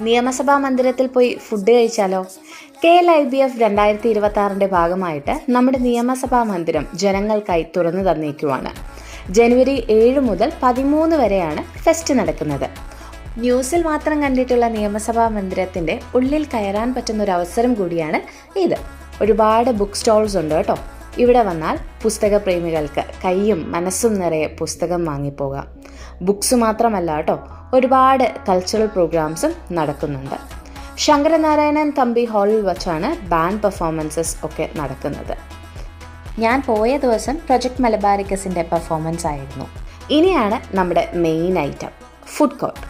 നിയമസഭാ മന്ദിരത്തിൽ പോയി ഫുഡ് കഴിച്ചാലോ? KLIBF 2026 ഭാഗമായിട്ട് നമ്മുടെ നിയമസഭാ മന്ദിരം ജനങ്ങൾക്കായി തുറന്നു തന്നേക്കുവാണ്. ജനുവരി 7 മുതൽ 13 വരെയാണ് ഫെസ്റ്റ് നടക്കുന്നത്. ന്യൂസിൽ മാത്രം കണ്ടിട്ടുള്ള നിയമസഭാ മന്ദിരത്തിൻ്റെ ഉള്ളിൽ കയറാൻ പറ്റുന്ന ഒരു അവസരം കൂടിയാണ് ഇത്. ഒരുപാട് ബുക്ക് സ്റ്റോൾസ് ഉണ്ട് കേട്ടോ. ഇവിടെ വന്നാൽ പുസ്തക പ്രേമികൾക്ക് കൈയും മനസ്സും നിറയെ പുസ്തകം വാങ്ങിപ്പോകാം. ബുക്സ് മാത്രമല്ല കേട്ടോ, ഒരുപാട് കൾച്ചറൽ പ്രോഗ്രാംസും നടക്കുന്നുണ്ട്. ശങ്കരനാരായണൻ തമ്പി ഹാളിൽ വച്ചാണ് ബാൻഡ് പെർഫോമൻസസ് ഒക്കെ നടക്കുന്നത്. ഞാൻ പോയ ദിവസം പ്രൊജക്ട് മലബാരിക്കസിൻ്റെ പെർഫോമൻസ് ആയിരുന്നു. ഇനിയാണ് നമ്മുടെ മെയിൻ ഐറ്റം, ഫുഡ് കോർട്ട്.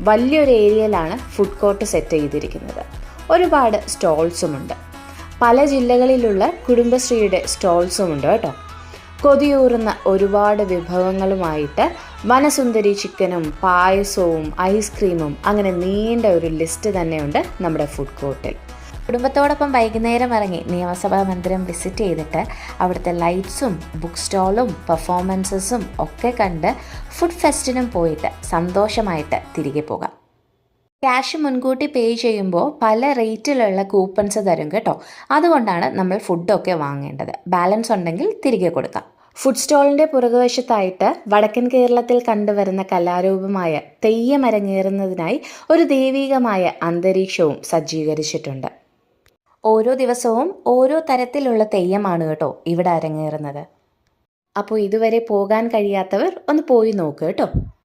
വലിയൊരു ഏരിയയിലാണ് ഫുഡ് കോർട്ട് സെറ്റ് ചെയ്തിരിക്കുന്നത്. ഒരുപാട് സ്റ്റോൾസുമുണ്ട്. പല ജില്ലകളിലുള്ള കുടുംബശ്രീയുടെ സ്റ്റോൾസുമുണ്ട് കേട്ടോ. കൊതിയൂറുന്ന ഒരുപാട് വിഭവങ്ങളുമായിട്ട് വനസുന്ദരി ചിക്കനും പായസവും ഐസ്ക്രീമും അങ്ങനെ നീണ്ട ഒരു ലിസ്റ്റ് തന്നെയുണ്ട് നമ്മുടെ ഫുഡ് കോർട്ടിൽ. കുടുംബത്തോടൊപ്പം വൈകുന്നേരം ഇറങ്ങി നിയമസഭാ മന്ദിരം വിസിറ്റ് ചെയ്തിട്ട് അവിടുത്തെ ലൈറ്റ്സും ബുക്ക് സ്റ്റോളും പെർഫോമൻസസും ഒക്കെ കണ്ട് ഫുഡ് ഫെസ്റ്റിനും പോയിട്ട് സന്തോഷമായിട്ട് തിരികെ പോകാം. ക്യാഷ് മുൻകൂട്ടി പേ ചെയ്യുമ്പോൾ പല റേറ്റിലുള്ള കൂപ്പൺസ് തരും കേട്ടോ. അതുകൊണ്ടാണ് നമ്മൾ ഫുഡൊക്കെ വാങ്ങേണ്ടത്. ബാലൻസ് ഉണ്ടെങ്കിൽ തിരികെ കൊടുക്കാം. ഫുഡ് സ്റ്റോളിൻ്റെ പുറകുവശത്തായിട്ട് വടക്കൻ കേരളത്തിൽ കണ്ടുവരുന്ന കലാരൂപമായ തെയ്യം അരങ്ങേറുന്നതിനായി ഒരു ദൈവികമായ അന്തരീക്ഷവും സജ്ജീകരിച്ചിട്ടുണ്ട്. ഓരോ ദിവസവും ഓരോ തരത്തിലുള്ള തെയ്യമാണ് കേട്ടോ ഇവിടെ അരങ്ങേറുന്നത്. അപ്പോൾ ഇതുവരെ പോകാൻ കഴിയാത്തവർ ഒന്ന് പോയി നോക്ക് കേട്ടോ.